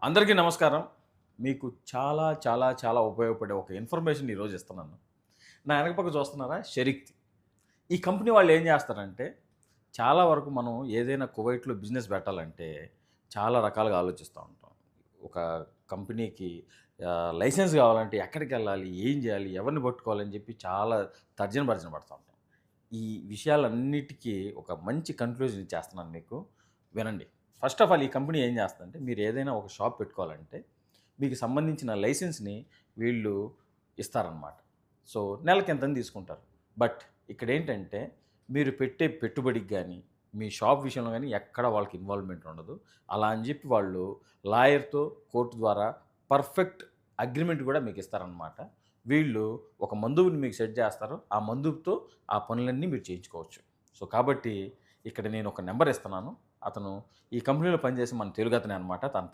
అందరికీ నమస్కారం. మీకు చాలా, చాలా, చాలా ఉపయోగపడే ఒక ఇన్ఫర్మేషన్ ఈరోజు ఇస్తున్నాను. నా వెనక పక్క చూస్తున్నారా? షరీక్‌ది. ఈ కంపెనీ వాళ్ళు ఏం చేస్తారంటే, చాలా వరకు మనం ఏదైనా కువైట్‌లో బిజినెస్ పెట్టాలంటే, చాలా రకాలుగా ఆలోచిస్తూ ఉంటాం. ఒక కంపెనీకి లైసెన్స్ కావాలంటే ఎక్కడికెళ్ళాలి? ఏం చేయాలి? ఎవరిని పట్టుకోవాలని చెప్పి చాలా తర్జన భర్జన పడతా ఉంటాం. ఈ విషయాలన్నిటికీ ఒక మంచి కన్క్లూజన్ ఇచ్చేస్తున్నాను మీకు. వినండి. ఫస్ట్ ఆఫ్ ఆల్ ఈ కంపెనీ ఏం చేస్తదంటే, మీరు ఏదైనా ఒక షాప్ పెట్టుకోవాలంటే, మీకు సంబంధించిన లైసెన్స్‌ని వీళ్ళు ఇస్తారనమాట. సో, నెలకింతని తీసుకుంటారు. బట్ ఇక్కడేంటంటే, మీరు పెట్టే పెట్టుబడికి గానీ, మీ షాప్ విషయంలో గానీ ఎక్కడ వాళ్ళకి ఇన్వాల్వ్‌మెంట్ ఉండదు. అలా అని చెప్పి వాళ్ళు లాయర్‌తో కోర్ట్ ద్వారా పర్ఫెక్ట్ అగ్రీమెంట్ కూడా మీకిస్తారనమాట. వీళ్ళు ఒక మందువుని మీకు సెట్ చేస్తారు. ఆ మందుతో ఆ పనులన్నీ మీరు చేయించుకోవచ్చు. సో, కాబట్టి ఇక్కడ నేను ఒక నంబర్ ఇస్తున్నాను. అతను ఈ కంపెనీలో పనిచేసే మన తెలుగతనే అనమాట. తన